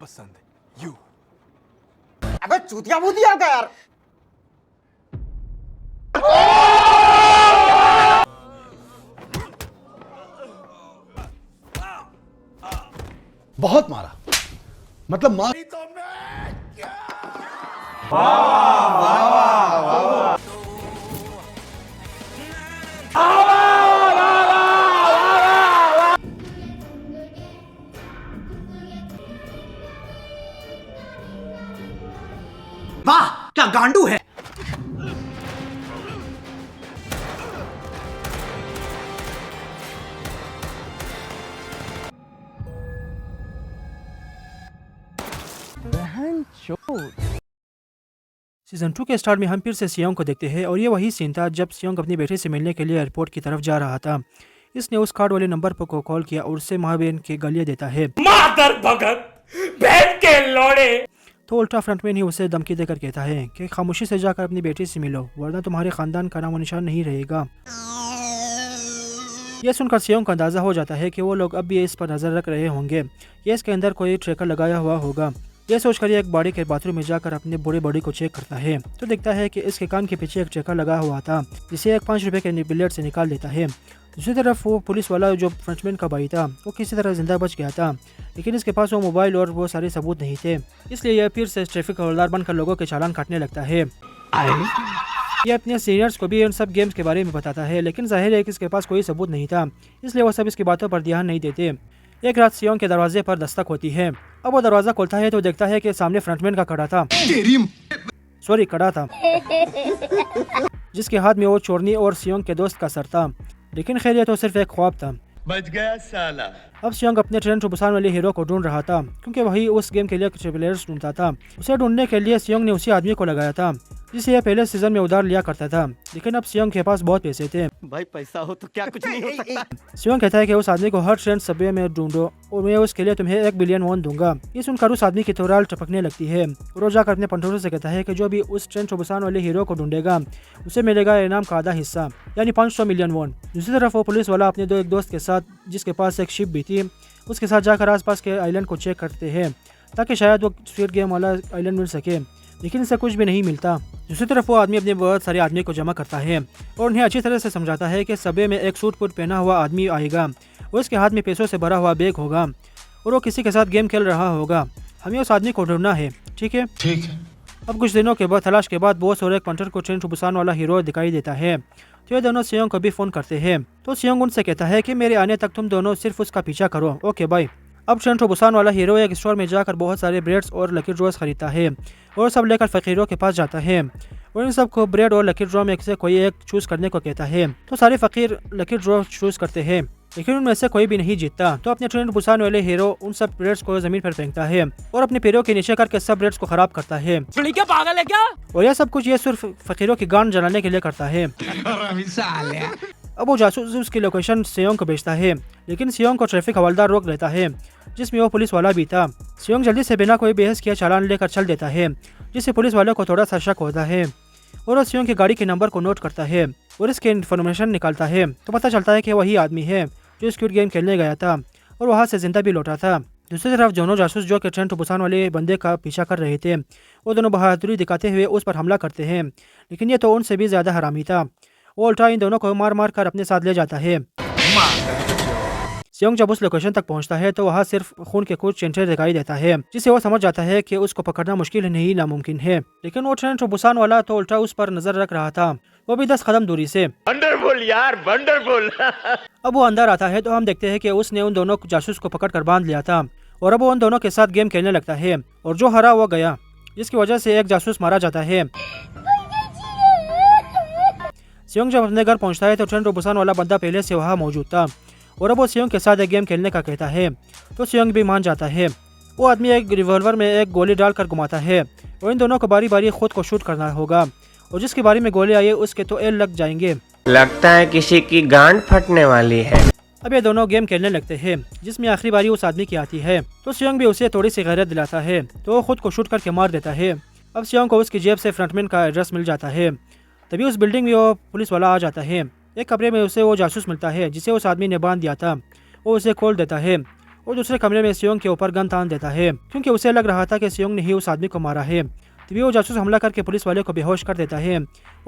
पसंद है। यू अबे चूतिया भूतिया का यार। बहुत मारा, मतलब मार। वाह क्या गांडू है। सीजन 2 के स्टार्ट में हम फिर से सियोंग को देखते हैं और ये वही सीन था जब सियोंग अपनी बेटे से मिलने के लिए एयरपोर्ट की तरफ जा रहा था। इसने उस कार्ड वाले नंबर पर को कॉल किया और उससे महाबेन के गालियां देता है। मादर भगत बहन के लोड़े। तो उल्टा फ्रंटमैन ही उसे धमकी देकर कहता है कि खामोशी से जाकर अपनी बेटी से मिलो वरना तुम्हारे खानदान का नामो निशान नहीं रहेगा। यह सुनकर सियोंग का अंदाजा हो जाता है कि वो लोग अब भी इस पर नजर रख रहे होंगे। ये इसके अंदर कोई ट्रैकर लगाया हुआ होगा। यह सोचकर ये एक बाड़ी के बाथरूम में जाकर अपने बूढ़े बॉडी को चेक करता है तो देखता है कि इसके कान के पीछे एक ट्रैकर लगा हुआ था जिसे एक 5 रुपए के बिलेट से निकाल देता है। दूसरी तरफ वो पुलिस वाला जो फ्रेंचमैन का भाई था वो किसी तरह जिंदा बच गया था, लेकिन इसके पास वो मोबाइल और वो सारे सबूत नहीं थे। इसलिए यह फिर से ट्रैफिक हवलदार बनकर लोगों के चालान काटने लगता है। ये अपने सीनियर्स को भी इन सब गेम्स के बारे में बताता है, लेकिन जाहिर है कि इसके पास कोई सबूत नहीं था, इसलिए वो सब इसकी बातों पर ध्यान नहीं देते। एक रात सियोंग के दरवाजे पर दस्तक होती है। अब वो दरवाजा खोलता है तो देखता है कि सामने फ्रंटमैन का कड़ा था, कड़ा था जिसके हाथ में वो चोरनी और सियोंग के दोस्त का सर था। लेकिन खैर ये तो सिर्फ एक ख्वाब था। बच गया साला। अब सियोंग अपने ट्रेन टू बुसान वाले हीरो को ढूंढ रहा था क्योंकि वही उस गेम के लिए कुछ प्लेयर्स ढूंढता था। उसे ढूंढने के लिए सियोंग ने उसी आदमी को लगाया था जिसे यह पहले सीजन में उधार लिया करता था, लेकिन अब सियोंग के पास बहुत पैसे थे। भाई पैसा हो तो क्या कुछ नहीं हो सकता। सियोंग कहता है कि उस आदमी को हर ट्रेन सबवे में ढूंढो और मैं उसके लिए तुम्हें 1 बिलियन वॉन दूंगा। ये सुनकर उस आदमी की तोराल टपकने लगती है और वो जाकर अपने पंटोरों से कहता है कि जो भी उस ट्रेन टू बुसान वाले हीरो को ढूंढेगा उसे मिलेगा इनाम का आधा हिस्सा यानी 500 मिलियन वॉन। दूसरी तरफ वो पुलिस वाला अपने एक दोस्त के साथ जिसके पास एक शिप भी थी उसके साथ जाकर आसपास के आइलैंड को चेक करते हैं ताकि शायद वो स्ट्रीट गेम वाला आइलैंड मिल सके, लेकिन इससे कुछ भी नहीं मिलता। दूसरी तरफ वो आदमी अपने बहुत सारे आदमी को जमा करता है और उन्हें अच्छी तरह से समझाता है कि सबवे में एक सूट बूट पहना हुआ आदमी आएगा और उसके हाथ में पैसों से भरा हुआ बैग होगा और वो किसी के साथ गेम खेल रहा होगा। हमें उस आदमी को ढूंढना है, ठीक है? ठीक है। अब कुछ दिनों के बाद तलाश के बाद बॉस और एक पंटर को ट्रेन टू बुसान वाला हीरो दिखाई देता है तो ये दोनों सियोंग को भी फोन करते हैं। तो सियोंग उनसे कहता है कि मेरे आने तक तुम दोनों सिर्फ उसका पीछा करो, ओके बाय। अब ट्रेन टू बुसान वाला हीरो एक स्टोर में जाकर बहुत सारे ब्रेड्स और लकी ड्रॉज खरीदता है और सब लेकर फकीरों के पास जाता है और इन सबको ब्रेड और लकी ड्रॉ में से कोई एक चूज करने को कहता है। तो सारे फकीर लकी ड्रॉ चूज करते हैं लेकिन उनमें से कोई भी नहीं जीतता। तो अपने ट्रेन बुसान वाले हीरो उन सब ब्रेड्स को जमीन पर फेंकता है और अपने पैरों के नीचे करके सब ब्रेड्स को खराब करता है। क्या पागल है क्या? और यह सब कुछ ये सिर्फ फकीरों की गांड जलाने के लिए करता है। अब वो जासूस उसकी लोकेशन सियोंग को भेजता है, लेकिन सियोंग को ट्रैफिक हवलदार रोक लेता है जिसमें वो पुलिस वाला भी था। सियोंग जल्दी से बिना कोई बहस किए चालान लेकर चल देता है जिससे पुलिस वालों को थोड़ा सा शक होता है और वो सियोंग की गाड़ी के नंबर को नोट करता है और इसके इन्फॉर्मेशन निकालता है तो पता चलता है कि वही आदमी है जो स्क्विड गेम खेलने गया था और वहाँ से जिंदा भी लौटा था। दूसरी तरफ दोनों जासूस जो कि ट्रेन टू बुसान वाले बंदे का पीछा कर रहे थे वो दोनों बहादुरी दिखाते हुए उस पर हमला करते हैं, लेकिन ये तो उनसे भी ज्यादा हरामी था। वो उल्टा इन दोनों को मार मार कर अपने साथ ले जाता है। सियोंग जब उस लोकेशन तक पहुंचता है तो वहाँ सिर्फ खून के कुछ चिंटे दिखाई देता है जिससे वो समझ जाता है कि उसको पकड़ना मुश्किल नहीं नामुमकिन है, लेकिन वो ट्रेन टू बुसान वाला तो उल्टा उस पर नजर रख रहा था, वो भी 10 कदम दूरी से। वंडरफुल यार वंडरफुल। अब वो अंदर आता है तो हम देखते हैं कि उसने उन दोनों जासूस को पकड़ कर बांध लिया था और अब वो उन दोनों के साथ गेम खेलने लगता है और जो हरा वो गया, जिसकी वजह से एक जासूस मारा जाता है। सियोंग जब अपने घर पहुंचता है तो ट्रेन टू बुसान वाला बंदा पहले से वहाँ मौजूद था और अब वो सियोंग के साथ एक गेम खेलने का कहता है तो सियोंग भी मान जाता है। वो आदमी एक रिवॉल्वर में एक गोली डालकर घुमाता है और इन दोनों को बारी बारी खुद को शूट करना होगा और जिसकी बारी में गोली आई उसके तो एल लग जाएंगे। लगता है किसी की गांड फटने वाली है। अब ये दोनों गेम खेलने लगते हैं जिसमें आखिरी बारी उस आदमी की आती है तो सियोंग भी उसे थोड़ी सी गैरत दिलाता है तो वो खुद को शूट करके मार देता है। अब सियोंग को उसकी जेब से फ्रंटमैन का एड्रेस मिल जाता है। तभी उस बिल्डिंग में वो पुलिस वाला आ जाता है। एक कमरे में उसे वो जासूस मिलता है जिसे उस आदमी ने बांध दिया था। वो उसे खोल देता है और दूसरे कमरे में सियोंग के ऊपर गन तान देता है क्योंकि उसे लग रहा था कि सियोंग ने ही उस आदमी को मारा है। तभी वो जासूस हमला करके पुलिस वाले को बेहोश कर देता है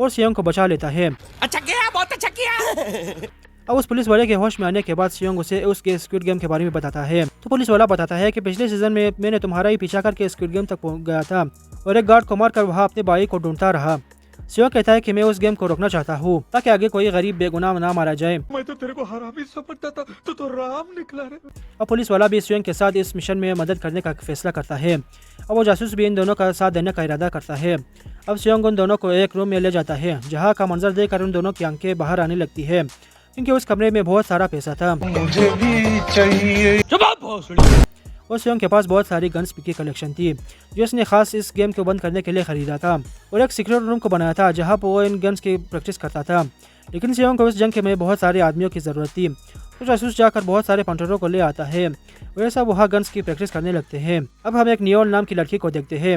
और सियोंग को बचा लेता है। अच्छा किया, बहुत अच्छा किया। अब उस पुलिस वाले के होश में आने के बाद सियोंग उसे उसके स्क्विड गेम के बारे में बताता है। तो पुलिस वाला बताता है कि पिछले सीजन में मैंने तुम्हारा ही पीछा करके स्क्विड गेम तक पहुंच गया था और एक गार्ड को मारकर वहाँ अपने भाई को ढूंढता रहा। सियोंग कहता है कि मैं उस गेम को रोकना चाहता हूँ ताकि आगे कोई गरीब बेगुनाह ना मारा जाए। मैं तो तेरे को हरामी समझता था, तो राम निकला रे। अब पुलिस वाला भी सियोंग के साथ इस मिशन में मदद करने का फैसला करता है। अब वो जासूस भी इन दोनों का साथ देने का इरादा करता है। अब सियोंग उन दोनों को एक रूम में ले जाता है जहाँ का मंजर देखकर उन दोनों की आंखें बाहर आने लगती है क्योंकि उस कमरे में बहुत सारा पैसा था। मुझे भी चाहिए। और सियोंग के पास बहुत सारी गन्स की कलेक्शन थी जो उसने खास इस गेम को बंद करने के लिए खरीदा था और एक सीक्रेट रूम को बनाया था जहाँ पर वो इन गन्स की प्रैक्टिस करता था। लेकिन सियोंग को उस जंग में बहुत सारे आदमियों की ज़रूरत थी तो जासूस जाकर बहुत सारे पंटरों को ले आता है और सब वहाँ गन्स की प्रैक्टिस करने लगते हैं। अब हम एक नियोल नाम की लड़की को देखते हैं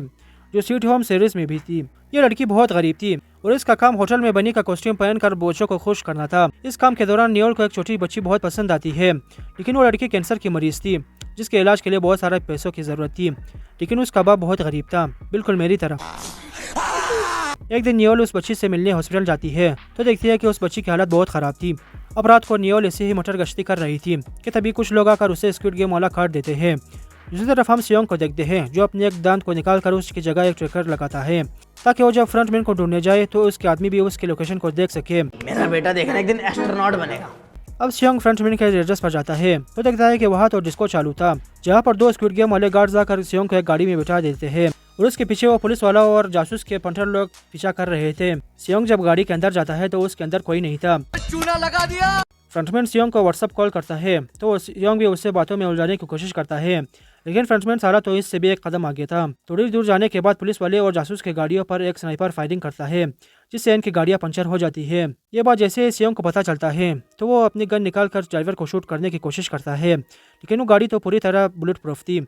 जो स्वीट होम सीरीज में भी थी। ये लड़की बहुत गरीब थी और इसका काम होटल में बनी का कॉस्ट्यूम पहनकर बच्चों को खुश करना था। इस काम के दौरान नियोल को एक छोटी बच्ची बहुत पसंद आती है लेकिन वो लड़की कैंसर की मरीज थी जिसके इलाज के लिए बहुत सारे पैसों की जरूरत थी। लेकिन उसका बाप बहुत गरीब था, बिल्कुल मेरी तरह। एक दिन नियोल उस बच्ची से मिलने हॉस्पिटल जाती है तो देखती है कि उस बच्ची की हालत बहुत ख़राब थी। अब रात को नियोल ऐसे ही मटर गश्ती कर रही थी कि तभी कुछ लोग आकर उसे स्क्विड गेम वाला काट देते हैं। दूसरी तरफ हम सियोंग को देखते हैं जो अपने एक दांत को निकाल कर उसकी जगह एक ट्रैकर लगाता है ताकि वो जब फ्रंटमैन को ढूंढने जाए तो उसके आदमी भी उसकी लोकेशन को देख सके। मेरा बेटा देखना एक दिन एस्ट्रोनॉट बनेगा। अब सियोंग फ्रंटमैन के एड्रेस पर जाता है तो देखता है कि वहाँ तो डिस्को चालू था जहाँ पर दो स्क्विड गेम वाले गार्ड्स आकर सियोंग को एक गाड़ी में बिठा देते हैं और उसके पीछे वो पुलिस वाला और जासूस के पंटर लोग पीछा कर रहे थे। सियोंग जब गाड़ी के अंदर जाता है तो उसके अंदर कोई नहीं था। चूना लगा दिया। फ्रंटमैन सियोंग को व्हाट्सएप कॉल करता है तो सियोंग भी उससे बातों में उलझाने की कोशिश करता है लेकिन फ्रंटमैन सारा तो इससे भी एक कदम आगे था। थोड़ी दूर जाने के बाद पुलिस वाले और जासूस के गाड़ियों पर एक स्नाइपर फायरिंग करता है जिससे इनकी गाड़ियां पंचर हो जाती है। ये बात जैसे सियोंग को पता चलता है तो वो अपनी गन निकाल कर ड्राइवर को शूट करने की कोशिश करता है लेकिन वो गाड़ी तो पूरी तरह बुलेट प्रूफ थी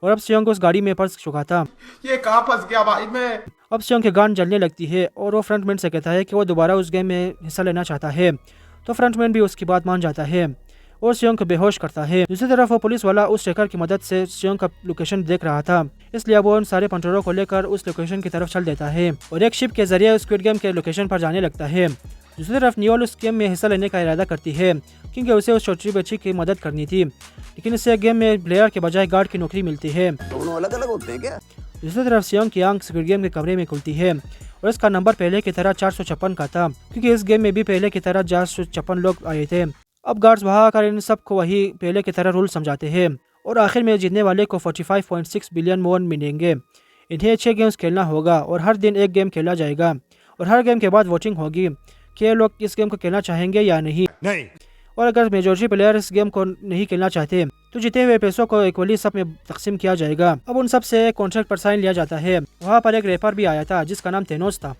और अब सियोंग उस गाड़ी में पर्स चुका था। ये कहाँ फंस गया भाई मैं। अब सियोंग की गान जलने लगती है और वो फ्रंटमैन से कहता है कि वो दोबारा उस गेम में हिस्सा लेना चाहता है तो फ्रंटमैन भी उसकी बात मान जाता है और सियोंग को बेहोश करता है। दूसरी तरफ वो पुलिस वाला उस ट्रैकर की मदद से सियोंग का लोकेशन देख रहा था इसलिए वो उन सारे पंटरों को लेकर उस लोकेशन की तरफ चल देता है और एक शिप के जरिए स्क्विड गेम के लोकेशन पर जाने लगता है। दूसरी तरफ नियोल उस गेम में हिस्सा लेने का इरादा करती है क्योंकि उसे उस छोटी बच्ची की मदद करनी थी लेकिन इससे गेम में प्लेयर के बजाय गार्ड की नौकरी मिलती है। दोनों अलग अलग होते हैं क्या? दूसरी तरफ सियोंग की आंख स्क्विड गेम के कमरे में खुलती है और इसका नंबर पहले की तरह 456 का था क्योंकि इस गेम में भी पहले की तरह 456 लोग आए थे। अब गार्ड्स वहाँ आकर इन सब को वही पहले की तरह रूल समझाते हैं और आखिर में जीतने वाले को 45.6 बिलियन वॉन मिलेंगे। इन्हें 6 गेम्स खेलना होगा और हर दिन एक गेम खेला जाएगा और हर गेम के बाद वोटिंग होगी कि लोग इस गेम को खेलना चाहेंगे या नहीं। और अगर मेजॉरिटी प्लेयर इस गेम को नहीं खेलना चाहते तो जीते हुए पैसों को इक्वली सब में तकसीम किया जाएगा। अब उन सब से कॉन्ट्रैक्ट पर साइन लिया जाता है। वहाँ पर एक रैपर भी आया था जिसका नाम थेनोस था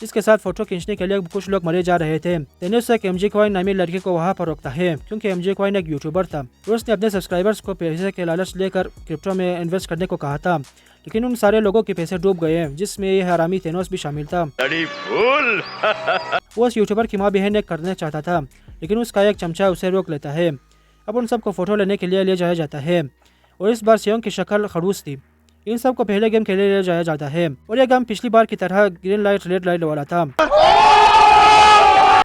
जिसके साथ फोटो खींचने के लिए कुछ लोग मरे जा रहे थे। थेनोस एक एमजे क्वाइन नामी लड़के को वहाँ पर रोकता है क्योंकि एमजे क्वाइन एक यूट्यूबर था और उसने अपने सब्सक्राइबर्स को पैसे के लालच लेकर क्रिप्टो में इन्वेस्ट करने को कहा था लेकिन उन सारे लोगों के पैसे डूब गए जिसमें ये हरामी थेनोस भी शामिल था। वो उस यूट्यूबर की माँ बहन एक करना चाहता था लेकिन उसका एक चमचा उसे रोक लेता है। अब उन सबको फोटो लेने के लिए ले जाया जाता है और इस बार सियोंग की शक्ल खड़ूस थी। इन सबको पहले गेम के लिए ले जाया जाता है और यह गेम पिछली बार की तरह ग्रीन लाइट रेड लाइट वाला था।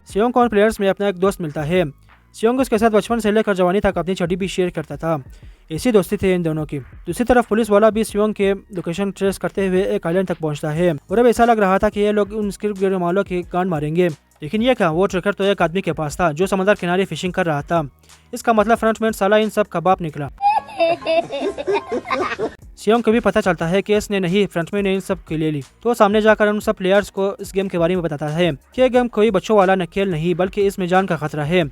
सियोंग को प्लेयर्स में अपना एक दोस्त मिलता है। सियोंग उसके साथ बचपन से लेकर जवानी तक अपनी छड़ी भी शेयर करता था। ऐसी दोस्ती थी इन दोनों की। दूसरी तरफ पुलिस वाला भी सियोंग के लोकेशन ट्रेस करते हुए एक आइलैंड तक पहुंचता है और अब ऐसा लग रहा था कि ये लोग उन स्क्रिप्ट गिरने वालों की गांड मारेंगे लेकिन ये क्या, वो ट्रैकर तो एक आदमी के पास था जो समंदर किनारे फिशिंग कर रहा था। इसका मतलब फ्रंटमैन साला इन सब का बाप निकला। सियोंग को भी पता चलता है कि इसने नहीं, फ्रंटमैन ने इन सब के ले ली तो सामने जाकर उन सब प्लेयर्स को इस गेम के बारे में बताता है कि यह गेम कोई बच्चों वाला न खेल नहीं बल्कि इसमें जान का खतरा है।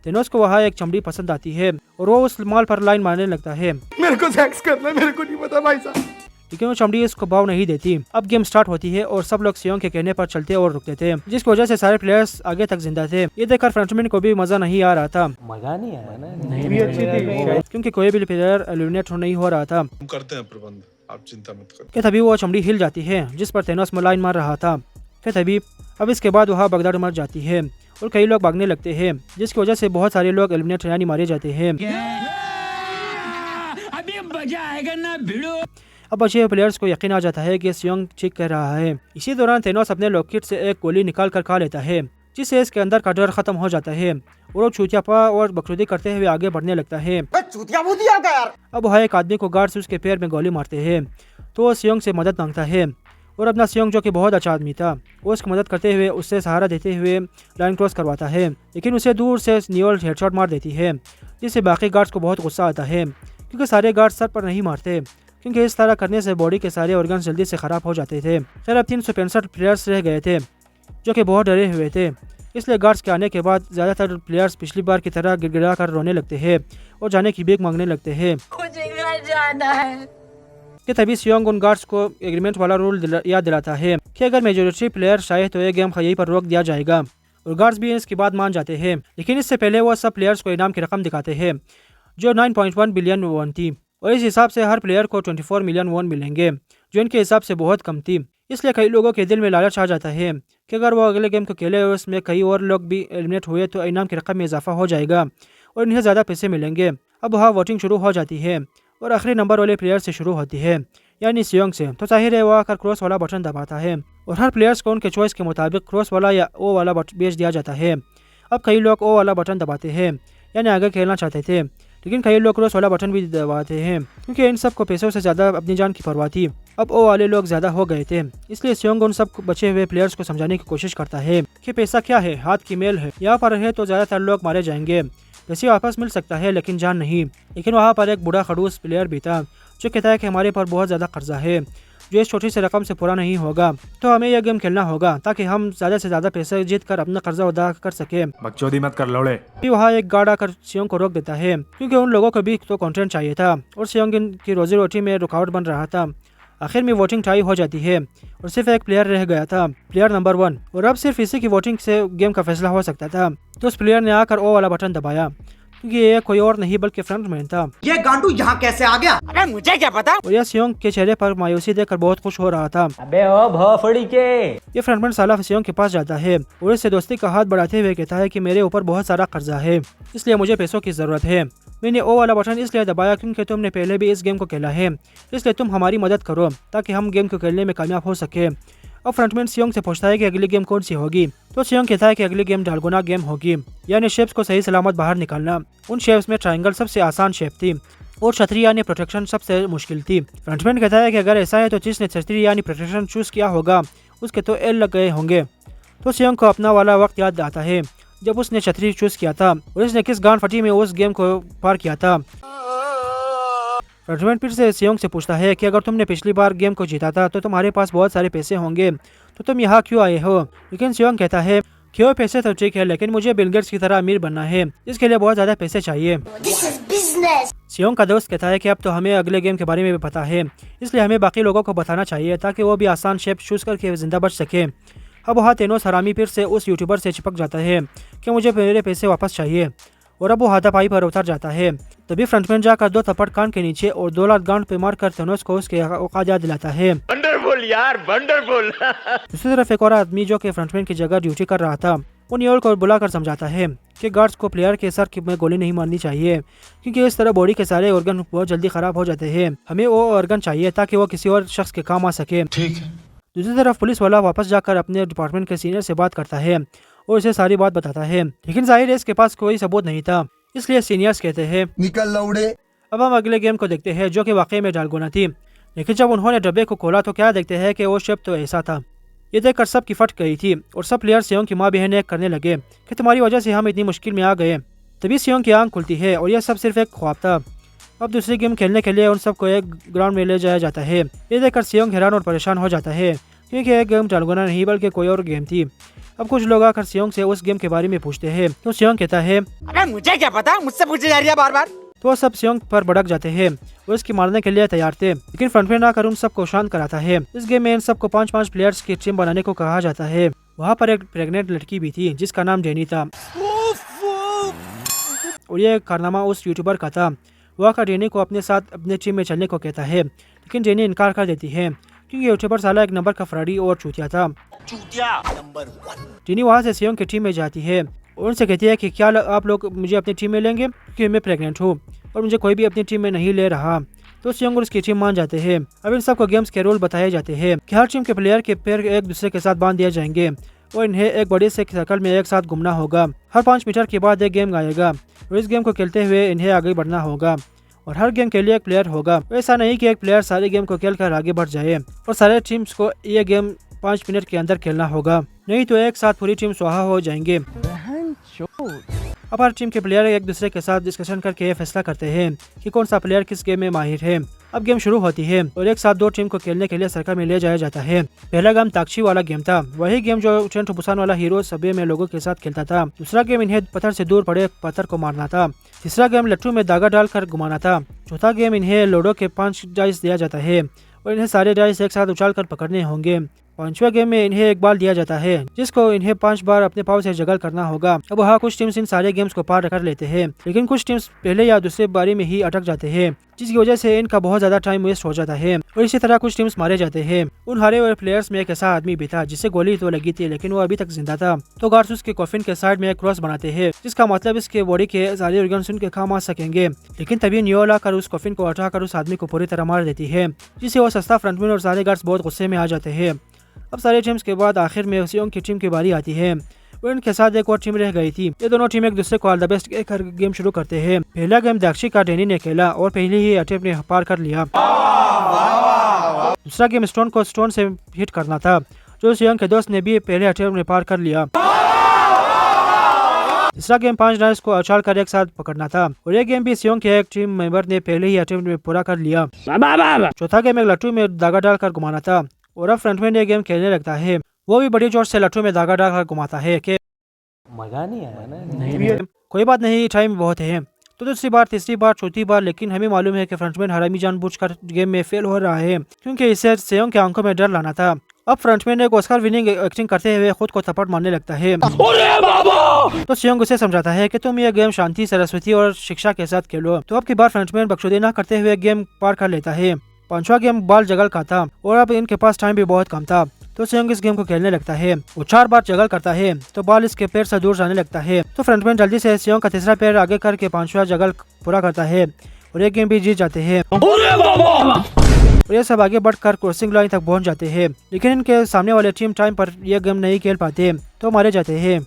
थेनोस को वहाँ एक चमड़ी पसंद आती है और वो उस माल पर लाइन मारने लगता है। मेरे को सेक्स करना है, मेरे को नहीं पता भाई साहब। लेकिन वो चमड़ी इसको भाव नहीं देती। अब गेम स्टार्ट होती है और सब लोग सियोंग के कहने पर चलते और रुकते थे जिसकी वजह से सारे प्लेयर्स आगे तक जिंदा थे। ये देखकर फ्रंटमैन को भी मजा नहीं आ रहा था। मजा नहीं आया ना, नहीं भी अच्छी थी क्योंकि कोई भी प्लेयर एलिमिनेट नहीं हो रहा था। हम करते हैं प्रबंध, आप चिंता मत करो। कि तभी वो चमड़ी हिल जाती है जिस पर थेनोस लाइन मार रहा था। कि तभी अब इसके बाद वहाँ बगदाद मर जाती है और कई लोग भागने लगते हैं जिसकी वजह से बहुत सारे लोग एलिमिनेट यानी मारे जाते हैं। अभी मजा आएगा ना भिड़ो। अब बचे हुए प्लेयर्स को यकीन आ जाता है कि सियोंग ठीक कह रहा है। इसी दौरान थेनोस अपने लॉकेट से एक गोली निकाल कर खा लेता है, जिससे इसके अंदर का डर खत्म हो जाता है और वो चूतियापा और बकचोदी करते हुए आगे बढ़ने लगता है। अब वहाँ एक आदमी को गार्ड्स उसके पैर में गोली मारते हैं, तो वो सियोंग से मदद मांगता है और अपना सियोंग, जो कि बहुत अच्छा आदमी था, वो उसकी मदद करते हुए उससे सहारा देते हुए लाइन क्रॉस करवाता है, लेकिन उसे दूर से नियोल हेडशॉट मार देती है, जिससे बाकी गार्ड्स को बहुत गुस्सा आता है, क्योंकि सारे गार्ड्स सर पर नहीं मारते, क्योंकि इस तरह करने से बॉडी के सारे ऑर्गन जल्दी से ख़राब हो जाते थे। खैर अब 365 प्लेयर्स रह गए थे, जो कि बहुत डरे हुए थे, इसलिए गार्ड्स के आने के बाद ज़्यादातर प्लेयर्स पिछली बार की तरह गिड़गिड़ा कर रोने लगते हैं और जाने की भीख मांगने लगते हैं। मुझे घर जाना है। कि तभी सियोंग उन गार्ड्स को एग्रीमेंट वाला रूल याद दिलाता है कि अगर मेजॉरिटी प्लेयर चाहे तो ये गेम यहीं पर रोक दिया जाएगा, और गार्ड्स भी इसके बाद मान जाते हैं। लेकिन इससे पहले वो सब प्लेयर्स को इनाम की रकम दिखाते हैं, जो 9.1 बिलियन वॉन थी, और इस हिसाब से हर प्लेयर को 24 मिलियन वॉन मिलेंगे, जो इनके हिसाब से बहुत कम थी। इसलिए कई लोगों के दिल में लालच आ जाता है कि अगर वो अगले गेम को खेले और उसमें कई और लोग भी एलिमिनेट हुए तो इनाम की रकम में इजाफा हो जाएगा और इन्हें ज़्यादा पैसे मिलेंगे। अब वहाँ वोटिंग शुरू हो जाती है और आखिरी नंबर वाले प्लेयर से शुरू होती है, यानी सियोंग से। तो जाहिर है वो आकर क्रॉस वाला बटन दबाता है और हर प्लेयर्स को उनके चॉइस के मुताबिक क्रॉस वाला या ओ वाला भेज दिया जाता है। अब कई लोग ओ वाला बटन दबाते हैं, यानी आगे खेलना चाहते थे, लेकिन कई लोग क्रॉस वाला बटन भी दबाते हैं, क्योंकि इन सब को पैसों से ज़्यादा अपनी जान की परवाह थी। अब ओ वाले लोग ज़्यादा हो गए थे, इसलिए सियोंग उन सब बचे हुए प्लेयर्स को समझाने की कोशिश करता है कि पैसा क्या है, हाथ की मेल है, यहाँ पर है तो ज़्यादातर लोग मारे जाएंगे, पैसे वापस मिल सकता है लेकिन जान नहीं। लेकिन वहाँ पर एक बूढ़ा खड़ूस प्लेयर भी था, जो कहता है कि हमारे पर बहुत ज़्यादा कर्जा है, जो इस छोटी सी रकम से पूरा नहीं होगा, तो हमें यह गेम खेलना होगा ताकि हम ज़्यादा से ज़्यादा पैसे जीत कर अपना कर्जा अदा कर सके। बकचोदी मत कर लौड़े। फिर वहाँ एक गार्ड आकर सियोंग को रोक देता है, क्योंकि उन लोगों को भी तो कंटेंट चाहिए था और सियोंग की रोजी रोटी में रुकावट बन रहा था। आखिर में वोटिंग टाई हो जाती है और सिर्फ एक प्लेयर रह गया था, प्लेयर नंबर 1, और अब सिर्फ इसी की वोटिंग से गेम का फैसला हो सकता था। तो उस प्लेयर ने आकर ओ वाला बटन दबाया, क्योंकि ये कोई और नहीं बल्कि फ्रंटमैन था। ये गांडू यहाँ कैसे आ गया? अबे मुझे क्या पता। और यह सियोंग के चेहरे पर मायूसी देखकर बहुत खुश हो रहा था। अबे ओ भोफड़ी के। ये फ्रंटमैन साला सियोंग के पास जाता है और इससे दोस्ती का हाथ बढ़ाते हुए कहता है कि मेरे ऊपर बहुत सारा कर्जा है, इसलिए मुझे पैसों की जरूरत है। मैंने ओ वाला बटन इसलिए दबाया क्योंकि तुमने पहले भी इस गेम को खेला है, इसलिए तुम हमारी मदद करो ताकि हम गेम को खेलने में कामयाब हो सके। अब फ्रंटमैन सियोंग से पूछता है कि अगली गेम कौन सी होगी, तो सियोंग कहता है कि अगली गेम डालगोना गेम होगी, यानी शेप्स को सही सलामत बाहर निकालना। उन शेप्स में ट्रायंगल सबसे आसान शेप थी और छतरी यानी प्रोटेक्शन सबसे मुश्किल थी। फ्रंटमैन कहता है कि अगर ऐसा है तो जिसने छतरी यानी प्रोटेक्शन चूज किया होगा उसके तो एल लग गए होंगे। तो सियोंग को अपना वाला वक्त याद आता है जब उसने छतरी चूज किया था और उसने किस गांड फटी में उस गेम को पार किया था। फ्रंटमैन फिर से सियोंग से पूछता है कि अगर तुमने पिछली बार गेम को जीता था तो तुम्हारे पास बहुत सारे पैसे होंगे, तो तुम यहाँ क्यों आए हो? लेकिन सियोंग कहता है क्यों पैसे तो ठीक है, लेकिन मुझे बिल गेट्स की तरह अमीर बनना है, इसके लिए बहुत ज्यादा पैसे चाहिए। सियोंग का दोस्त कहता है कि अब तो हमें अगले गेम के बारे में भी पता है, इसलिए हमें बाकी लोगों को बताना चाहिए ताकि वो भी आसान शेप चूज करके जिंदा बच सके। अब वहाँ तेनोस हरामी फिर से उस यूट्यूबर से चिपक जाता है कि मुझे मेरे पैसे वापस चाहिए, और अब वो हाथापाई पर उतर जाता है। तभी फ्रंटमैन जाकर 2 थप्पड़ कान के नीचे और 2 लात गांड पे मारकर तेनोस को उसके औकात याद दिलाता है। वंडरफुल यार, वंडरफुल। दूसरी तरफ एक और आदमी जो कि फ्रंटमैन की जगह ड्यूटी कर रहा था, वो नियोल को बुलाकर समझाता है कि गार्ड्स को प्लेयर के सर में गोली नहीं मारनी चाहिए, क्योंकि इस तरह बॉडी के सारे ऑर्गन बहुत जल्दी खराब हो जाते हैं। हमें वो ऑर्गन चाहिए ताकि वो किसी और शख्स के काम आ सके। ठीक है। दूसरी तरफ पुलिस वाला वापस जाकर अपने डिपार्टमेंट के सीनियर से बात करता है और उसे सारी बात बताता है, लेकिन जाहिर है इसके पास कोई सबूत नहीं था, इसलिए सीनियर्स कहते हैं निकल लौड़े। अब हम अगले गेम को देखते हैं, जो कि वाकई में डालगोना थी। लेकिन जब उन्होंने डब्बे को खोला तो क्या देखते हैं कि वो शेप तो ऐसा था। ये देखकर सब की फट गई थी और सब प्लेयर सियोंग की माँ बहन एक करने लगे कि तुम्हारी वजह से हम इतनी मुश्किल में आ गए। तभी सियोंग की आंख खुलती है और यह सब सिर्फ एक ख्वाब था। अब दूसरी गेम खेलने के लिए उन सबको एक ग्राउंड में ले जाया जाता है। ये देखकर सियोंग हैरान और परेशान हो जाता है, क्योंकि एक गेम डालगोना नहीं बल्कि कोई और गेम थी। अब कुछ लोग आकर सियोंग से उस गेम के बारे में पूछते हैं, तो सियोंग कहता है अबे मुझे क्या पता, मुझसे पूछे जा रही है बार बार। तो सब सियोंग पर भड़क जाते हैं, वो इसकी मारने के लिए तैयार थे, लेकिन फ्रंटमैन आकर उन सबको शांत कराता है। इस गेम में इन सबको 5-5 प्लेयर्स की टीम बनाने को कहा जाता है। वहाँ पर एक प्रेग्नेंट लड़की भी थी जिसका नाम जेनी था, और ये कारनामा उस यूट्यूबर का था। वो आकर जेनी को अपने साथ अपने टीम में चलने को कहता है, लेकिन जेनी इनकार कर देती है क्योंकि यूट्यूबर साला एक नंबर का फ्रॉडी और चूतिया था। जेनी वहाँ से सियोंग की टीम में जाती है और उनसे कहती है कि क्या आप लोग मुझे अपनी टीम में लेंगे, क्योंकि मैं प्रेग्नेंट हूँ और मुझे कोई भी अपनी टीम में नहीं ले रहा। तो सियोंग और उसकी टीम मान जाते हैं। अब इन सबको गेम्स के रूल बताए जाते हैं कि हर टीम के प्लेयर के पैर एक दूसरे के साथ बांध दिए जाएंगे और इन्हें एक बड़ी से सर्कल में एक साथ घूमना होगा। हर 5 मीटर के बाद एक गेम आएगा और इस गेम को खेलते हुए इन्हें आगे बढ़ना होगा और हर गेम के लिए एक प्लेयर होगा। ऐसा नहीं कि एक प्लेयर सारे गेम को खेलकर आगे बढ़ जाए और सारे टीम्स को ये गेम 5 मिनट के अंदर खेलना होगा, नहीं तो एक साथ पूरी टीम स्वाहा हो जाएंगे। अब हर टीम के प्लेयर एक दूसरे के साथ डिस्कशन करके फैसला करते हैं कि कौन सा प्लेयर किस गेम में माहिर है। अब गेम शुरू होती है और एक साथ 2 टीम को खेलने के लिए सर्कल में ले जाया जाता है। पहला गेम ताक्षी वाला गेम था, वही गेम जो ट्रेन टू बुसान वाला हीरो सभ्य में लोगों के साथ खेलता था। दूसरा गेम इन्हें पत्थर से दूर पड़े पत्थर को मारना था। तीसरा गेम लट्टू में धागा डालकर घुमाना था। चौथा गेम इन्हें लूडो के 5 डाइस दिया जाता है और इन्हें सारे डाइस एक साथ उछाल कर पकड़ने होंगे। 5वां गेम में इन्हें एक बाल दिया जाता है जिसको इन्हें 5 बार अपने पाव से जगल करना होगा। अब वहाँ कुछ टीम्स इन सारे गेम्स को पार कर लेते हैं, लेकिन कुछ टीम्स पहले या दूसरे बारी में ही अटक जाते हैं, जिसकी वजह से इनका बहुत ज्यादा टाइम वेस्ट हो जाता है और इसी तरह कुछ टीम्स मारे जाते हैं। उन हारे हुए प्लेयर्स में एक ऐसा आदमी भी था जिसे गोली तो लगी थी लेकिन वो अभी तक जिंदा था। तो गार्ड्स उसके कॉफिन के साइड में एक क्रॉस बनाते हैं जिसका मतलब इसके बॉडी के सारे ऑर्गन्स उनके काम आ सकेंगे। लेकिन तभी नियोल आकर उस कॉफिन को हटाकर उस आदमी को पूरी तरह मार देती है, जिससे वो सस्ता फ्रंटमैन और सारे गार्ड्स बहुत गुस्से में आ जाते हैं। अब सारे टीम्स के बाद आखिर में सियोंग की टीम की बारी आती है और इनके साथ एक और टीम रह गई थी। ये दोनों टीम एक दूसरे को ऑल द बेस्ट कहकर गेम शुरू करते हैं। पहला गेम दाक्षी का डैनी ने खेला और पहले ही अटेम्प्ट ने पार कर लिया। दूसरा गेम स्टोन को स्टोन से हिट करना था, जो सियोंग के दोस्त ने भी पहले अटेम्प्ट में पार कर लिया। तीसरा गेम 5 डाइस को उछाल कर एक साथ पकड़ना था और ये गेम भी सियोंग के एक टीम मेंबर ने पहले ही अटेम्प्ट में पूरा कर लिया। चौथा गेम एक लट्टू में धागा डालकर घुमाना था और अब फ्रंटमैन ये गेम खेलने लगता है। वो भी बड़ी जोर से लट्टू में धागा डालकर घुमाता है कि मजा नहीं आया ना। कोई बात नहीं, टाइम बहुत है। तो दूसरी बार, तीसरी बार, चौथी बार, लेकिन हमें मालूम है कि फ्रंटमैन हरामी जानबूझकर गेम में फेल हो रहा है क्योंकि इसे सियोंग के आंखों में डर लाना था। अब फ्रंटमैन एक ऑस्कर विनिंग एक्टिंग करते हुए खुद को थप्पड़ मारने लगता है। तो सियोंग उसे समझाता है कि तुम ये गेम शांति, सरस्वती और शिक्षा के साथ खेलो। तो अब की बार फ्रंटमैन बख्शुदी न करते हुए गेम पार कर लेता है। 5वां गेम बाल जगल का था और अब इनके पास टाइम भी बहुत कम था, तो सियोंग इस गेम को खेलने लगता है। वो 4 बार जगल करता है तो बाल इसके पैर से दूर जाने लगता है। तो फ्रंटमैन जल्दी से सियोंग का तीसरा पैर आगे करके 5वां जगल पूरा करता है और ये गेम भी जीत जाते हैं। और ये सब आगे बढ़कर क्रॉसिंग लाइन तक पहुंच जाते हैं, लेकिन इनके सामने वाले टीम टाइम पर यह गेम नहीं खेल पाते तो मारे जाते हैं।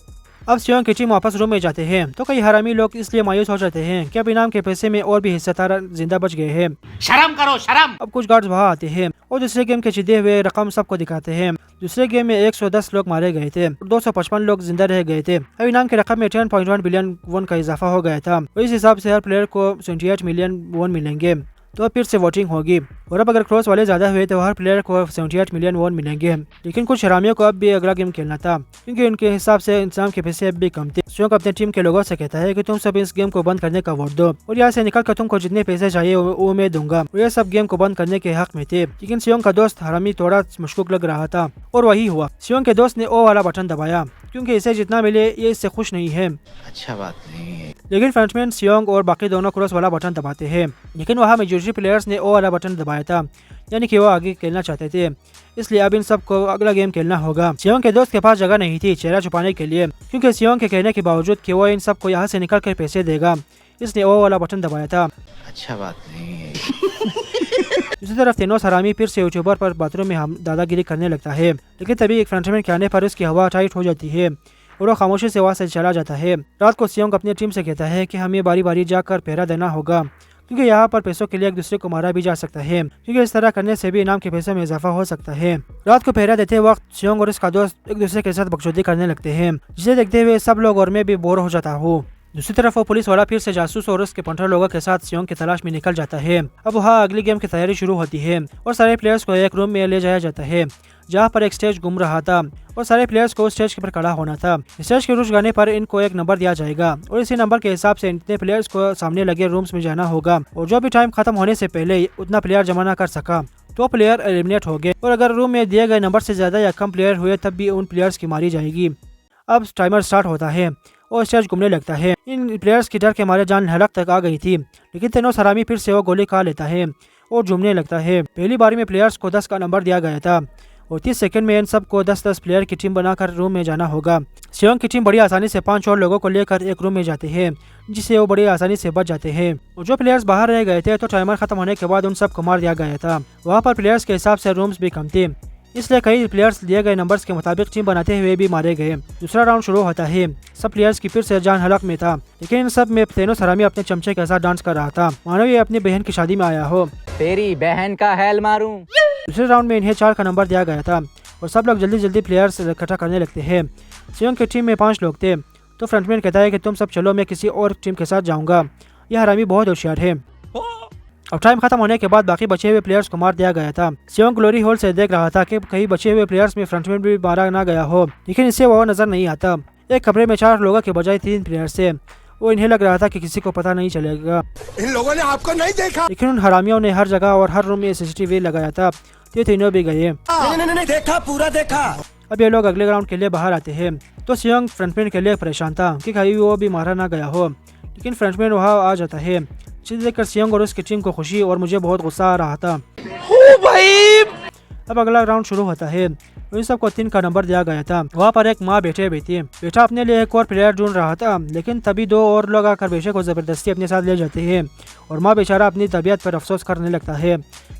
अब सियोंग की टीम वापस रूम में जाते हैं तो कई हरामी लोग इसलिए मायूस हो जाते हैं कि अब इनाम के पैसे में और भी हिस्सेदार जिंदा बच गए हैं। शर्म करो शर्म। अब कुछ गार्ड्स वहाँ आते हैं और दूसरे गेम के जीते हुए रकम सबको दिखाते हैं। दूसरे गेम में 110 लोग मारे गए थे और 255 लोग जिंदा रह गए थे। अब इनाम की रकम में 10.1 बिलियन वॉन का इजाफा हो गया था और इस हिसाब से हर प्लेयर को 78 मिलियन वॉन मिलेंगे। तो फिर से वोटिंग होगी और अब अगर क्रॉस वाले ज्यादा हुए तो हर प्लेयर को 78 मिलियन वॉन मिलेंगे। लेकिन कुछ हरामियों को अब भी अगला गेम खेलना था क्योंकि उनके हिसाब से इंतजाम के पैसे अब भी कम थे। सियोंग अपने टीम के लोगों से कहता है कि तुम सब इस गेम को बंद करने का वोट दो और यहाँ से निकल कर तुमको जितने पैसे चाहिए वो मैं दूंगा। और ये सब गेम को बंद करने के हक में थे, लेकिन सियोंग का दोस्त हरामी थोड़ा मशकूक लग रहा था और वही हुआ। सियोंग के दोस्त ने ओ वाला बटन दबाया क्योंकि इसे जितना मिले ये इससे खुश नहीं है। अच्छा बात नहीं है। लेकिन फ्रंटमैन, सियोंग और बाकी दोनों क्रॉस वाला बटन दबाते हैं, लेकिन वहाँ मेजॉरिटी प्लेयर्स ने ओ वाला बटन दबाया था, यानी कि वो आगे खेलना चाहते थे। इसलिए अब इन सबको अगला गेम खेलना होगा। सियोंग के दोस्त के पास जगह नहीं थी चेहरा छुपाने के लिए क्योंकि सियोंग के कहने के बावजूद कि वो इन सबको यहाँ से निकल कर पैसे देगा, इसने ओ वाला बटन दबाया था। अच्छा बात नहीं है। दूसरी तरफ तेनोस हरामी फिर से यूट्यूबर पर बाथरूम में हम दादागिरी करने लगता है, लेकिन तभी एक फ्रंटमैन के आने पर उसकी हवा टाइट हो जाती है और वो खामोशी से वहाँ से चला जाता है। रात को सियोंग अपनी टीम से कहता है कि हमें बारी बारी जाकर पहरा देना होगा क्योंकि यहाँ पर पैसों के लिए एक दूसरे को मारा भी जा सकता है, क्योंकि इस तरह करने से भी इनाम के पैसों में इजाफा हो सकता है। रात को पहरा देते वक्त सियोंग और उसका दोस्त एक दूसरे के साथ बकचोदी करने लगते हैं, जिसे देखते हुए सब लोग और मैं भी बोर हो जाता हूँ। दूसरी तरफ वो पुलिस वाला फिर से जासूस और उसके 15 लोगों के साथ सियोंग की तलाश में निकल जाता है। अब वहाँ अगली गेम की तैयारी शुरू होती है और सारे प्लेयर्स को एक रूम में ले जाया जाता है जहाँ पर एक स्टेज घूम रहा था और सारे प्लेयर्स को स्टेज पर खड़ा होना था। स्टेज के रुक जाने पर इनको एक नंबर दिया जाएगा और इसी नंबर के हिसाब से इतने प्लेयर्स को सामने लगे रूम्स में जाना होगा और जो भी टाइम खत्म होने से पहले उतना प्लेयर जमा ना कर सका तो प्लेयर एलिमिनेट हो गए और अगर रूम में दिए गए नंबर से ज्यादा या कम प्लेयर हुए तब भी उन प्लेयर्स की मारी जाएगी। अब टाइमर स्टार्ट होता है और स्टेज घूमने लगता है। इन प्लेयर्स की डर के मारे जान हलक तक आ गई थी, लेकिन तेनोस हरामी फिर से वो गोली खा लेता है और झूमने लगता है। पहली बारी में प्लेयर्स को 10 का नंबर दिया गया था और 30 सेकंड में इन सबको 10-10 प्लेयर की टीम बनाकर रूम में जाना होगा। सियोंग की टीम बड़ी आसानी से 5 और लोगों को लेकर एक रूम में जाते हैं, जिससे वो बड़ी आसानी से बच जाते हैं। और जो प्लेयर्स बाहर रह गए थे तो टाइमर खत्म होने के बाद उन सबको मार दिया गया था। वहाँ पर प्लेयर्स के हिसाब से रूम्स भी कम थे, इसलिए कई प्लेयर्स दिए गए नंबर्स के मुताबिक टीम बनाते हुए भी मारे गए। दूसरा राउंड शुरू होता है। सब प्लेयर्स की फिर से जान हलक में था, लेकिन इन सब में तेनोस हरामी अपने चमचे के साथ डांस कर रहा था, मानो ये अपनी बहन की शादी में आया हो। तेरी बहन का हेल मारूं। दूसरे राउंड में इन्हें 4 का नंबर दिया गया था और सब लोग जल्दी जल्दी प्लेयर्स इकट्ठा करने लगते हैं। सियोंग की टीम में 5 लोग थे, तो फ्रंटमैन कहता है कि तुम सब चलो, मैं किसी और टीम के साथ जाऊंगा। यह हरामी बहुत होशियार है। और टाइम खत्म होने के बाद बाकी बचे हुए प्लेयर्स को मार दिया गया था। सियोंग ग्लोरी होल से देख रहा था कि कहीं बचे हुए प्लेयर्स में फ्रंटमैन भी मारा ना गया हो, लेकिन इससे वो नजर नहीं आता। एक कमरे में 4 लोगों के बजाय 3 प्लेयर्स थे। वो इन्हें लग रहा था कि किसी को पता नहीं चलेगा। इन लोगों ने आपको नहीं देखा। लेकिन उन हरामियों ने हर जगह और हर रूम में CCTV लगाया था, तो तीनों भी गए। नहीं देखा, पूरा देखा। अब ये लोग अगले राउंड के लिए बाहर आते हैं, तो सियोंग फ्रंटमैन के लिए परेशान था कि कहीं वो भी मारा ना गया हो, लेकिन फ्रंटमैन वहाँ आ जाता है। चीज़ देखकर सियोंग और उसकी टीम को खुशी और मुझे बहुत गुस्सा आ रहा था। भाई अब अगला राउंड शुरू होता है। इन सबको 3 का नंबर दिया गया था। वहाँ पर एक माँ बेटा अपने लिए एक और प्लेयर ढूंढ रहा था, लेकिन तभी 2 और लोग आकर बेटे को जबरदस्ती अपने साथ ले जाते हैं और माँ बेचारा अपनी तबीयत पर अफसोस करने लगता है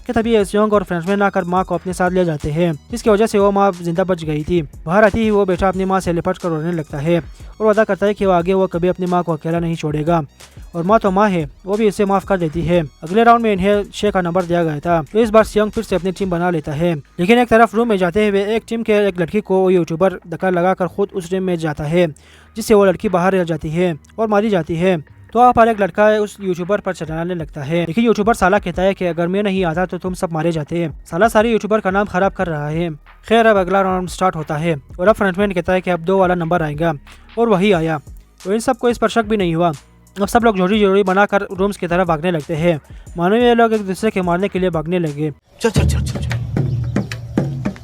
कि तभी सियोंग और फ्रंटमैन आकर माँ को अपने साथ ले जाते हैं, जिसकी वजह से वो माँ जिंदा बच गई थी। बाहर आती ही वो बेटा अपनी माँ से लिपट कर रोने लगता है और वादा करता है कि वो आगे वो कभी अपनी माँ को अकेला नहीं छोड़ेगा। और माँ तो माँ है, वो भी इसे माफ कर देती है। अगले राउंड में इन्हें 6 का नंबर दिया गया था, तो इस बार सियोंग फिर से अपनी टीम बना लेता है। लेकिन एक तरफ रूम में जाते हुए एक टीम के एक लड़की को यूट्यूबर धक्का लगाकर खुद उस रूम में जाता है, जिससे वो लड़की बाहर रह जाती है और मारी जाती है। तो वहाँ पर एक लड़का उस यूट्यूबर पर चढ़ाने लगता है, लेकिन यूट्यूबर साला कहता है कि अगर मैं नहीं आता तो तुम सब मारे जाते हैं। साला सारी यूट्यूबर का नाम खराब कर रहा है। खैर, अब अगला राउंड स्टार्ट होता है और अब फ्रंटमैन कहता है कि अब 2 वाला नंबर आएगा, और वही आया। तो इन सबको इस पर शक भी नहीं हुआ। अब सब लोग जोड़ी जोड़ी बनाकर रूम्स की तरफ भागने लगते हैं, मानो ये लोग एक दूसरे के मारने के लिए भागने लगे।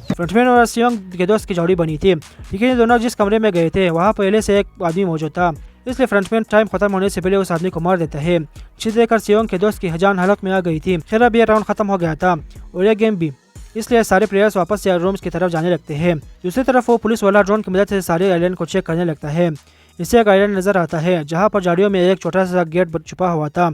फ्रंटमैन और सियोंग के दोस्त की जोड़ी बनी थी, लेकिन ये दोनों जिस कमरे में गए थे वहाँ पहले से एक आदमी मौजूद था, इसलिए फ्रंटमैन टाइम खत्म होने से पहले उस आदमी को मार देता है, जिसे देखकर सियोंग के दोस्त की जान हालत में आ गई थी। खैर, अब ये राउंड खत्म हो गया था और ये गेम भी, इसलिए सारे प्लेयर्स वापस से रूम्स की तरफ जाने लगते हैं। दूसरी तरफ वो पुलिस वाला ड्रोन की मदद से सारे आइलैंड को चेक करने लगता है। इससे एक आइलैंड नजर आता है जहाँ पर झाड़ियों में एक छोटा सा गेट छुपा हुआ था।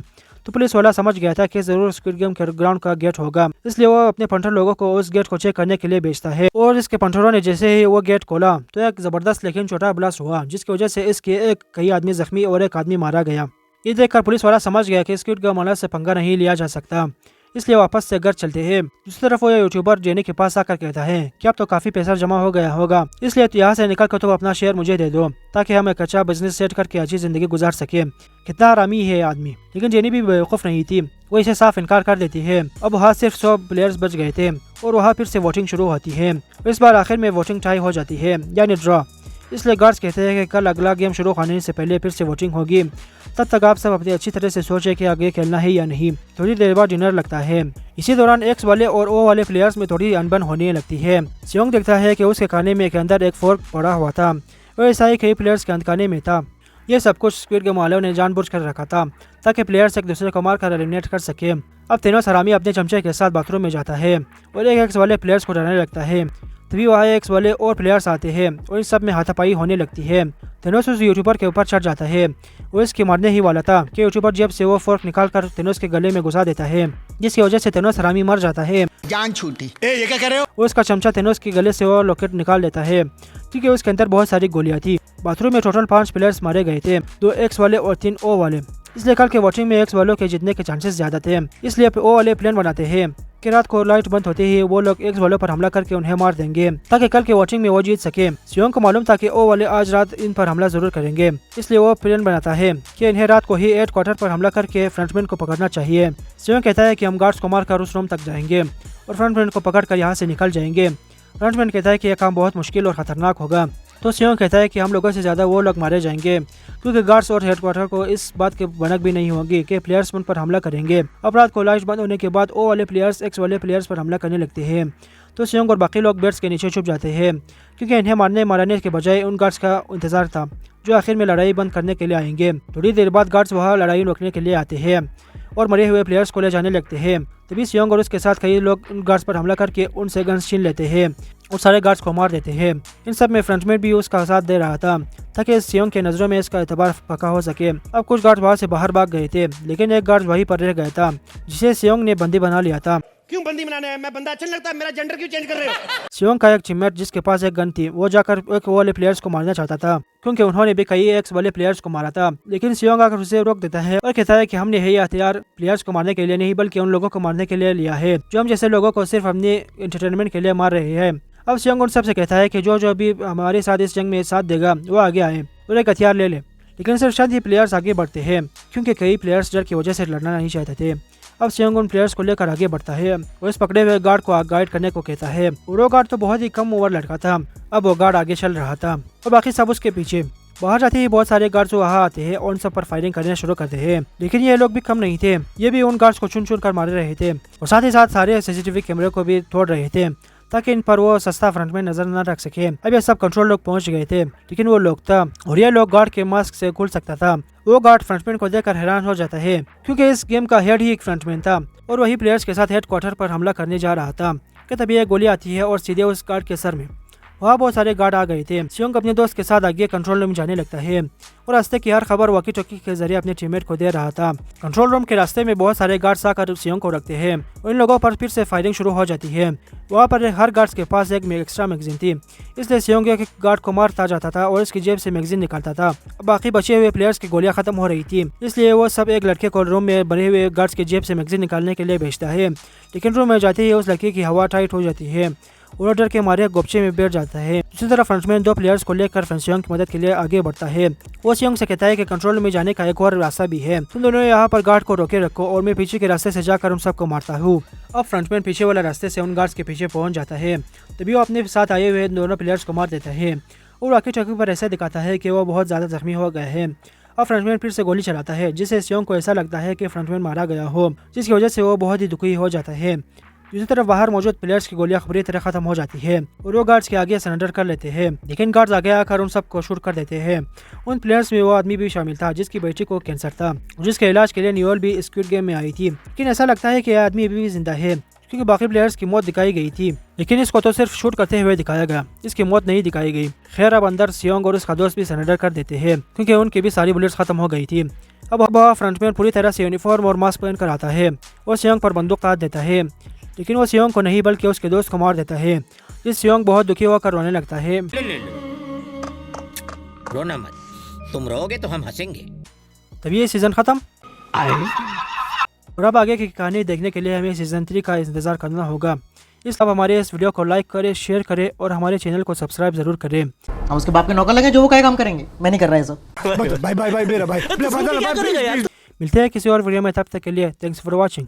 तो पुलिस वाला समझ गया था कि जरूर स्क्विड गेम के ग्राउंड का गेट होगा, इसलिए वो अपने पंटर लोगों को उस गेट को चेक करने के लिए भेजता है। और इसके पंटरों ने जैसे ही वो गेट खोला तो एक जबरदस्त लेकिन छोटा ब्लास्ट हुआ, जिसकी वजह से इसके कई आदमी जख्मी और एक आदमी मारा गया। ये देखकर पुलिस वाला समझ गया कि स्क्विड गेम वाला से पंगा नहीं लिया जा सकता, इसलिए वापस से घर चलते हैं। दूसरी तरफ वो यूट्यूबर जेनी के पास आकर कहता है कि अब तो काफी पैसा जमा हो गया होगा, इसलिए तो यहाँ से निकल कर तो अपना शेयर मुझे दे दो, ताकि हम एक अच्छा बिजनेस सेट करके अच्छी जिंदगी गुजार सके। कितना हरामी है आदमी। लेकिन जेनी भी बेवकूफ़ नहीं थी, वो इसे साफ इनकार कर देती है। अब वहाँ सिर्फ 100 प्लेयर्स बच गए थे और वहाँ फिर से वोटिंग शुरू होती है। इस बार आखिर में वोटिंग टाई हो जाती है, यानी ड्रॉ। इसलिए गार्ड्स कहते हैं कि कल अगला गेम शुरू होने से पहले फिर से वोटिंग होगी। तब तक आप सब अपनी अच्छी तरह से सोचें कि आगे खेलना है या नहीं। थोड़ी देर बाद डिनर लगता है। इसी दौरान एक्स वाले और ओ वाले प्लेयर्स में थोड़ी अनबन होने लगती है। सियोंग देखता है कि उसके खाने में के अंदर एक फोर्क पड़ा हुआ था और ऐसा ही कई प्लेयर्स के खाने में था। यह सब कुछ स्क्विड गेम वालों ने जानबूझकर रखा था ताकि प्लेयर्स एक दूसरे को मारकर एलिमिनेट कर सके। अब तेनोस हरामी अपने चमचे के साथ बाथरूम में जाता है और एक एक्स वाले प्लेयर्स को डराने लगता है। तभी वहाँ एक्स वाले और प्लेयर्स आते हैं और इन सब में हाथापाई होने लगती है। तेनोस उस यूट्यूबर के ऊपर चढ़ जाता है। वो इसके मारने ही वाला था कि यूट्यूबर जेब से वो फोर्क निकालकर तेनोस के गले में घुसा देता है, जिसकी वजह से तेनोस हरामी मर जाता है। जान छूटी। ये क्या कर रहे हो? वो उसका चमचा तेनोस के गले से वो लॉकेट निकाल देता है, क्योंकि उसके अंदर बहुत सारी गोलियां थी। बाथरूम में टोटल 5 प्लेयर्स मारे गए थे, 2 एक्स वाले और 3 ओ वाले। इसलिए कल के वोटिंग में एक्स वालों के जीतने के चांसेस ज्यादा थे। इसलिए ओ वाले प्लान बनाते हैं कि रात को लाइट बंद होते ही वो लोग एक्स वालों पर हमला करके उन्हें मार देंगे, ताकि कल के वोटिंग में वो जीत सके। सियोंग को मालूम था कि ओ वाले आज रात इन पर हमला जरूर करेंगे, इसलिए वो प्लान बनाता है कि इन्हें रात को ही 8 क्वार्टर पर हमला करके फ्रंटमैन को पकड़ना चाहिए। सियोंग कहता है कि हम गार्ड्स को मारकर उस रूम तक जाएंगे और फ्रंटमैन को पकड़कर यहाँ से निकल जाएंगे। फ्रंटमैन कहता है कि यह काम बहुत मुश्किल और खतरनाक होगा। तो सियोंग कहता है कि हम लोगों से ज़्यादा वो लोग मारे जाएंगे, क्योंकि गार्ड्स और हेडक्वार्टर को इस बात की भनक भी नहीं होगी कि प्लेयर्स उन पर हमला करेंगे। अब रात को लाइट बंद होने के बाद ओ वाले प्लेयर्स एक्स वाले प्लेयर्स पर हमला करने लगते हैं। तो सियोंग और बाकी लोग बेड्स के नीचे छुप जाते हैं, क्योंकि इन्हें मारने के बजाय उन गार्ड्स का इंतजार था जो आखिर में लड़ाई बंद करने के लिए आएंगे। थोड़ी देर बाद गार्ड्स वहाँ लड़ाई रोकने के लिए आते हैं और मरे हुए प्लेयर्स को ले जाने लगते हैं। तभी सियोंग और उसके साथ कई लोग गार्ड्स पर हमला करके उनसे गन्स छीन लेते हैं और सारे गार्ड्स को मार देते हैं। इन सब में फ्रंटमैन भी उसका साथ दे रहा था ताकि सियोंग के नज़रों में इसका एतबार पक्का हो सके। अब कुछ गार्ड वहाँ से बाहर भाग गए थे, लेकिन एक गार्ड वहीं पर रह गया था जिसे सियोंग ने बंदी बना लिया था। क्यों बंदी बनाना है? मैं बंदा अच्छा नहीं लगता? मेरा जेंडर क्यों चेंज कर रहे हो? सियोंग का एक टीममेट जिसके पास एक गन थी, वो जाकर एक वाले प्लेयर्स को मारना चाहता था क्योंकि उन्होंने भी कई एक्स वाले प्लेयर्स को मारा था। लेकिन सियोंग आकर उसे रोक देता है और कहता है कि हमने ये हथियार प्लेयर्स को मारने के लिए नहीं बल्कि उन लोगों को मारने के लिए लिया है जो हम जैसे लोगों को सिर्फ अपने एंटरटेनमेंट के लिए मार रहे हैं। अब सियोंग उन सबसे कहता है कि जो भी हमारे साथ इस जंग में साथ देगा वो आगे आए और एक हथियार ले ले। लेकिन सिर्फ शायद ही प्लेयर्स आगे बढ़ते हैं क्योंकि कई प्लेयर्स डर की वजह से लड़ना नहीं चाहते थे। अब सियोंग उन प्लेयर्स को लेकर आगे बढ़ता है और इस पकड़े हुए गार्ड को गाइड करने को कहता है। और वो गार्ड तो बहुत ही कम उम्र लड़का था। अब वो गार्ड आगे चल रहा था और बाकी सब उसके पीछे। बाहर जाते ही बहुत सारे गार्ड्स वहाँ आते हैं और उन सब पर फायरिंग करना शुरू करते हैं। लेकिन ये लोग भी कम नहीं थे, ये भी उन गार्ड्स को चुन चुन कर मार रहे थे और साथ ही साथ सारे सीसीटीवी कैमरे को भी तोड़ रहे थे ताकि इन पर वो सस्ता फ्रंट में नजर न रख सके। अब ये सब कंट्रोल लोग पहुंच गए थे, लेकिन वो लोग था और ये लोग गार्ड के मास्क से खुल सकता था। वो गार्ड फ्रंटमैन को देखकर हैरान हो जाता है क्योंकि इस गेम का हेड ही एक फ्रंटमैन था और वही प्लेयर्स के साथ हेडक्वार्टर पर हमला करने जा रहा था कि तभी एक गोली आती है और सीधे उस गार्ड के सर में। वहाँ बहुत सारे गार्ड आ गए थे। सियोंग अपने दोस्त के साथ आगे कंट्रोल रूम जाने लगता है और रास्ते की हर खबर वॉकी टॉकी के जरिए अपने टीममेट को दे रहा था। कंट्रोल रूम के रास्ते में बहुत सारे गार्ड्स आकर सियोंग को रखते हैं और इन लोगों पर फिर से फायरिंग शुरू हो जाती है। वहाँ पर हर गार्ड्स के पास एक एक्स्ट्रा मैगजीन थी, इसलिए सियोंग एक गार्ड को मारता जाता था और इसकी जेब से मैगजीन निकालता था। बाकी बचे हुए प्लेयर्स की गोलियां खत्म हो रही थी, इसलिए वो सब एक लड़के को रूम में बने हुए गार्ड्स की जेब से मैगजीन निकालने के लिए भेजता है। लेकिन रूम में जाते ही उस लड़के की हवा टाइट हो जाती है और डर के मारे गोपचे में बैठ जाता है। दूसरी तरफ फ्रंटमैन दो प्लेयर्स को लेकर सियोंग की मदद के लिए आगे बढ़ता है। वो सियोंग से कहता है कि कंट्रोल में जाने का एक और रास्ता भी है, तुम दोनों यहाँ पर गार्ड को रोके रखो और मैं पीछे के रास्ते से जाकर उन सबको मारता हूँ। अब फ्रंटमैन पीछे वाला रास्ते से उन गार्ड्स के पीछे पहुंच जाता है, तभी वो अपने साथ आए हुए दोनों प्लेयर्स को मार देता है और आखिर चौकी पर ऐसा दिखाता है कि वो बहुत ज्यादा जख्मी हो गए हैं। अब फ्रंटमैन फिर से गोली चलाता है जिससे सियोंग को ऐसा लगता है कि फ्रंटमैन मारा गया हो, जिसकी वजह से वो बहुत ही दुखी हो जाता है। दूसरी तरफ बाहर मौजूद प्लेयर्स की गोलियां बुरी तरह खत्म हो जाती है और वो गार्ड्स के आगे सरेंडर कर लेते हैं। लेकिन गार्ड्स आगे आकर उन सबको शूट कर देते हैं। उन प्लेयर्स में वो आदमी भी शामिल था जिसकी बेटी को कैंसर था, जिसके इलाज के लिए न्यूल भी स्क्विड गेम में आई थी। लेकिन ऐसा लगता है कि यह आदमी अभी भी जिंदा है क्योंकि बाकी प्लेयर्स की मौत दिखाई गई थी, लेकिन इसको तो सिर्फ शूट करते हुए दिखाया गया, इसकी मौत नहीं दिखाई गई। खैर अब अंदर सियोंग और उसका दोस्त भी सरेंडर कर देते हैं क्योंकि उनकी भी सारी बुलेट्स खत्म हो गई थी। अब फ्रंटमैन पूरी तरह से यूनिफॉर्म और मास्क पहन कर आता है और सियोंग पर बंदूक तान देता है, लेकिन वो सियोंग को नहीं बल्कि उसके दोस्त को मार देता है। जिस सियोंग बहुत दुखी होकर रोने लगता है। रोना मत, तुम रोगे तो हम हंसेंगे। तभी ये सीजन खत्म और अब आगे की कहानी देखने के लिए हमें सीजन 3 का इंतजार करना होगा। इसलिए अब हमारे इस वीडियो को लाइक करें, शेयर करें और हमारे चैनल को सब्सक्राइब जरूर करें। हम उसके बाप के नौकर लगे जो वो क्या काम करेंगे, मैं नहीं कर रहा है सब। बाय बाय बाय मेरा भाई। मिलते हैं किसी और वीडियो में, तब तक के लिए थैंक्स फॉर वॉचिंग।